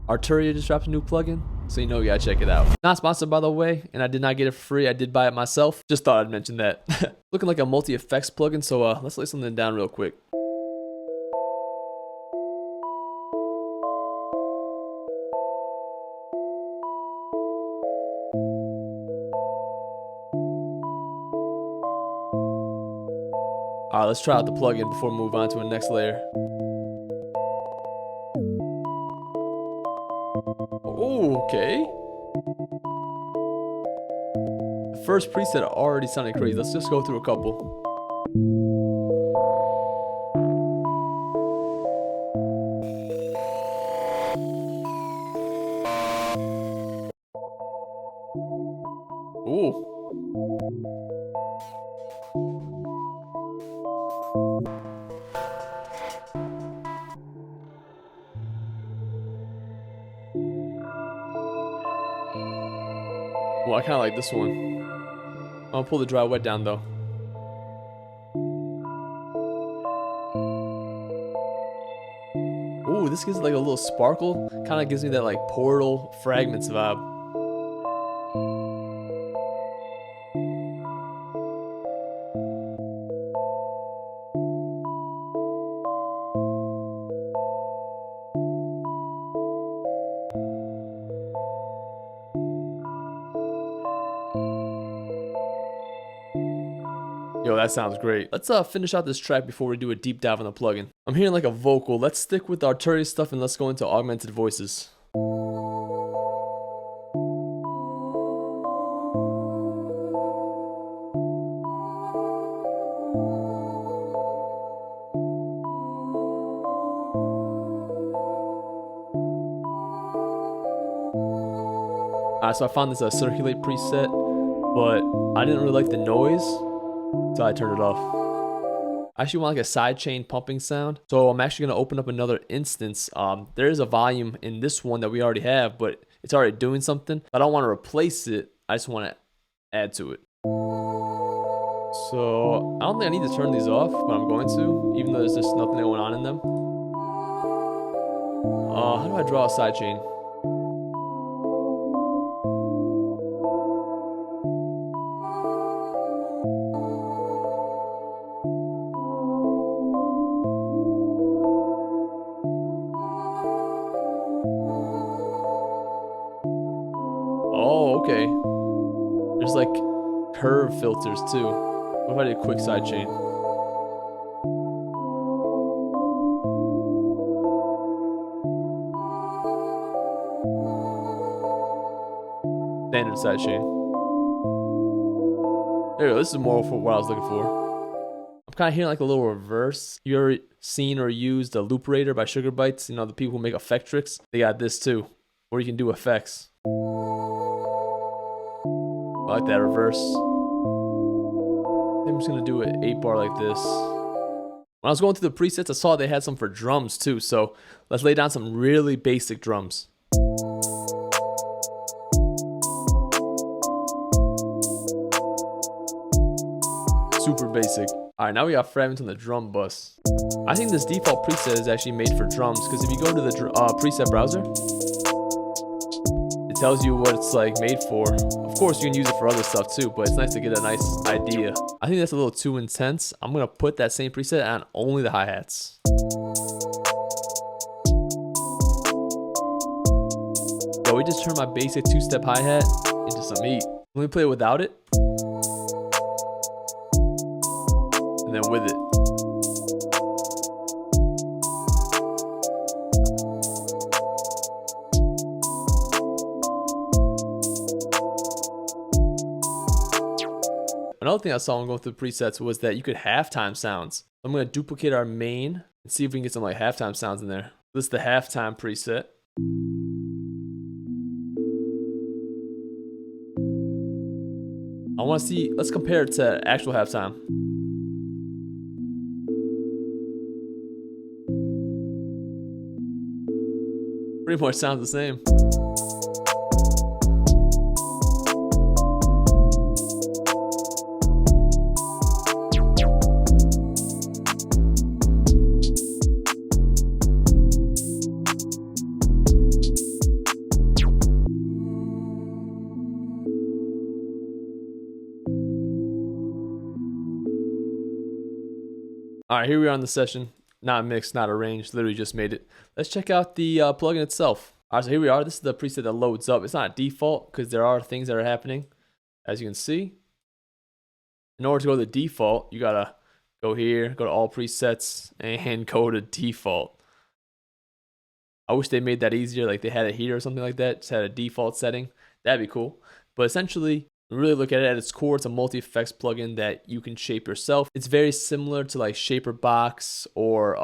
Arturia just dropped a new plugin, so you know you gotta check it out. Not sponsored, by the way, and I did not get it for free. I did buy it myself. Just thought I'd mention that. Looking like a multi-effects plugin, so let's lay something down real quick. Alright, let's try out the plugin before we move on to the next layer. Oh, okay. The first preset already sounded crazy. Let's just go through a couple. Ooh. Well, I kind of like this one. I'll pull the dry wet down though. Ooh, this gives it like a little sparkle. Kind of gives me that like Portal Fragments vibe. Yo, that sounds great. Let's finish out this track before we do a deep dive on the plugin. I'm hearing like a vocal. Let's stick with the Arturia stuff and let's go into augmented voices. So I found this circulate preset, but I didn't really like the noise, so I turned it off. I actually want like a sidechain pumping sound, so I'm actually going to open up another instance. There is a volume in this one that we already have, but it's already doing something. I don't want to replace it, I just want to add to it. So I don't think I need to turn these off, but I'm going to, even though there's just nothing going on in them. How do I draw a sidechain? Oh, okay. There's like curve filters too. What if I did a quick sidechain? Standard sidechain. There you go. This is more for what I was looking for. I'm kind of hearing like a little reverse. You ever seen or used the Loop Raider by Sugar Bytes? You know, the people who make effect tricks? They got this too, where you can do effects. I like that reverse. I'm just gonna do an 8-bar like this. When I was going through the presets, I saw they had some for drums too, so let's lay down some really basic drums. Super basic. Alright, now we got fragments on the drum bus. I think this default preset is actually made for drums, because if you go to the preset browser, it tells you what it's like made for. Of course, you can use it for other stuff too, but it's nice to get a nice idea. I think that's a little too intense. I'm gonna put that same preset on only the hi-hats. Yo, we just turned my basic 2-step hi-hat into some meat. Let me play it without it. And then with it. Another thing I saw when going through the presets was that you could halftime sounds. I'm going to duplicate our main and see if we can get some like halftime sounds in there. This is the halftime preset. I want to see, let's compare it to actual halftime. Pretty much sounds the same. All right, here we are on the session. Not mixed, not arranged, literally just made it. Let's check out the plugin itself. All right, so here we are. This is the preset that loads up. It's not default because there are things that are happening. As you can see, in order to go to the default, you gotta go here, go to all presets, and go to default. I wish they made that easier, like they had it here or something like that, just had a default setting. That'd be cool. But essentially, really look at it at its core, it's a multi-effects plugin that you can shape yourself. It's very similar to like Shaperbox or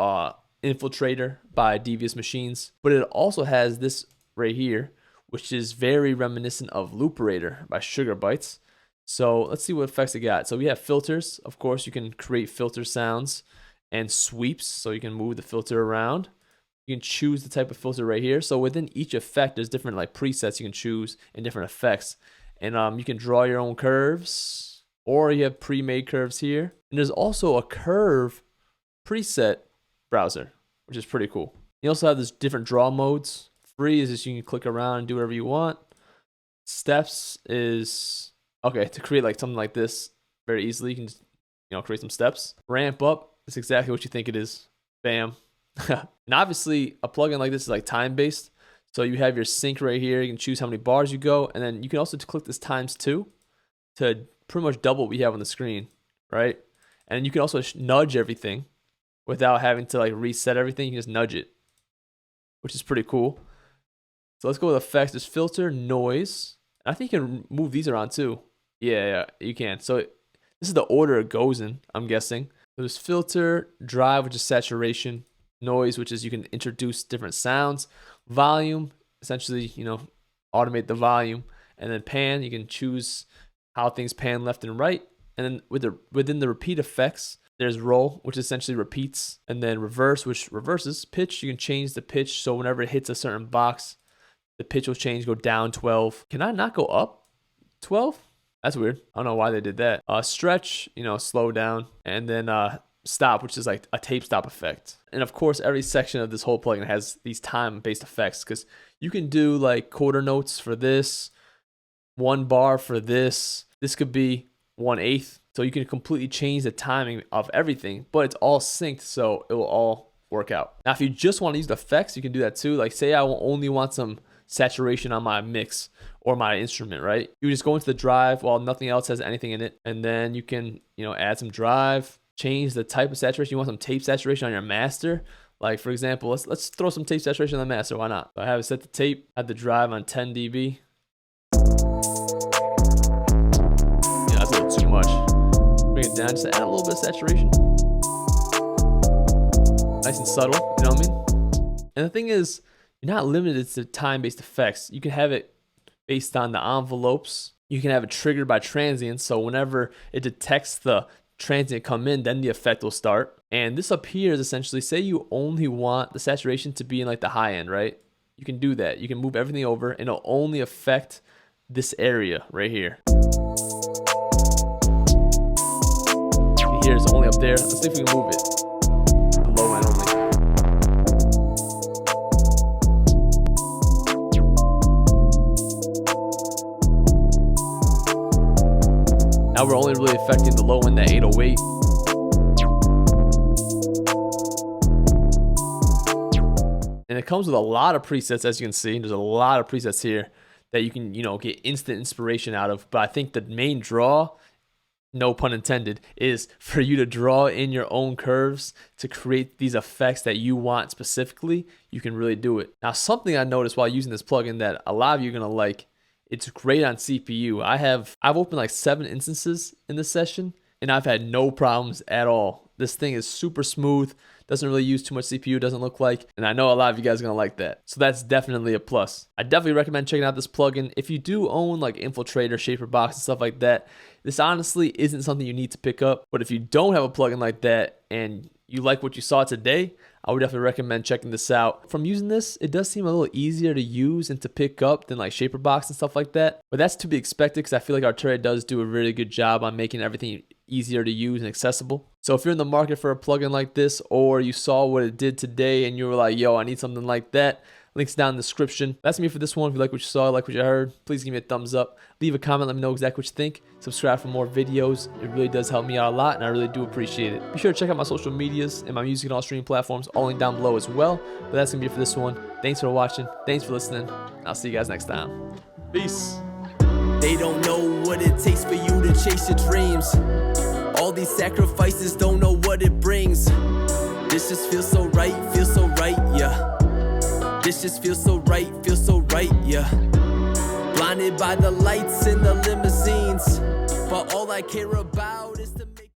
Infiltrator by Devious Machines, but it also has this right here, which is very reminiscent of Looperator by Sugar Bytes. So let's see what effects it got. So we have filters. Of course, you can create filter sounds and sweeps, so you can move the filter around. You can choose the type of filter right here. So within each effect, there's different like presets you can choose and different effects. And you can draw your own curves, or you have pre-made curves here. And there's also a curve preset browser, which is pretty cool. You also have this different draw modes. Free is just you can click around and do whatever you want. Steps is okay to create like something like this very easily. You can just, create some steps. Ramp up is exactly what you think it is. Bam. And obviously a plugin like this is like time based. So you have your sync right here. You can choose how many bars you go. And then you can also click this ×2 to pretty much double what we have on the screen, right? And you can also nudge everything without having to like reset everything. You can just nudge it, which is pretty cool. So let's go with effects. There's filter, noise. I think you can move these around too. Yeah, you can. So this is the order it goes in, I'm guessing. There's filter, drive, which is saturation, noise, which is you can introduce different sounds, volume, essentially, automate the volume, and then pan, you can choose how things pan left and right. And then within the repeat effects, there's roll, which essentially repeats, and then reverse, which reverses. Pitch, you can change the pitch, so whenever it hits a certain box, the pitch will change, go down 12. Can I not go up 12? That's weird. I don't know why they did that. Stretch, slow down, and then stop, which is like a tape stop effect. And of course, every section of this whole plugin has these time-based effects, because you can do like quarter notes for this, 1 bar for this. This could be 1/8. So you can completely change the timing of everything, but it's all synced, so it will all work out. Now, if you just want to use the effects, you can do that too. Like say I only want some saturation on my mix or my instrument, right? You just go into the drive while nothing else has anything in it, and then you can, add some drive, change the type of saturation. You want some tape saturation on your master. Like for example, let's throw some tape saturation on the master. Why not? So I have it set to tape, I have the drive on 10 dB. Yeah, that's a little too much. Bring it down, just add a little bit of saturation. Nice and subtle, you know what I mean? And the thing is, you're not limited to time-based effects. You can have it based on the envelopes. You can have it triggered by transients. So whenever it detects the transient come in, then the effect will start. And this up here is essentially, say you only want the saturation to be in like the high end, right? You can do that. You can move everything over and it'll only affect this area right here. Here it's only up there. Let's see if we can move it. The low end only. Now we're only really affecting the low end, that 808. And it comes with a lot of presets, as you can see. There's a lot of presets here that you can, get instant inspiration out of. But I think the main draw, no pun intended, is for you to draw in your own curves to create these effects that you want specifically. You can really do it. Now, something I noticed while using this plugin that a lot of you are going to like, it's great on CPU. I've opened like 7 instances in this session, and I've had no problems at all. This thing is super smooth, doesn't really use too much CPU, doesn't look like, and I know a lot of you guys are gonna like that. So that's definitely a plus. I definitely recommend checking out this plugin. If you do own like Infiltrator, Shaperbox, and stuff like that, this honestly isn't something you need to pick up. But if you don't have a plugin like that and you like what you saw today, I would definitely recommend checking this out. From using this, it does seem a little easier to use and to pick up than like Shaperbox and stuff like that. But that's to be expected, because I feel like Arturia does do a really good job on making everything easier to use and accessible. So if you're in the market for a plugin like this, or you saw what it did today and you were like, yo, I need something like that, Links down in the description. That's me for this one. If you like what you saw, like what you heard, please give me a thumbs up. Leave a comment, let me know exactly what you think. Subscribe for more videos. It really does help me out a lot, and I really do appreciate it. Be sure to check out my social medias and my music and all streaming platforms, all linked down below as well. But that's gonna be it for this one. Thanks for watching. Thanks for listening. I'll see you guys next time. Peace. They don't know what it takes for you to chase your dreams. All these sacrifices, don't know what it brings. This just feels so right, yeah. This just feels so right, yeah. Blinded by the lights in the limousines, but all I care about is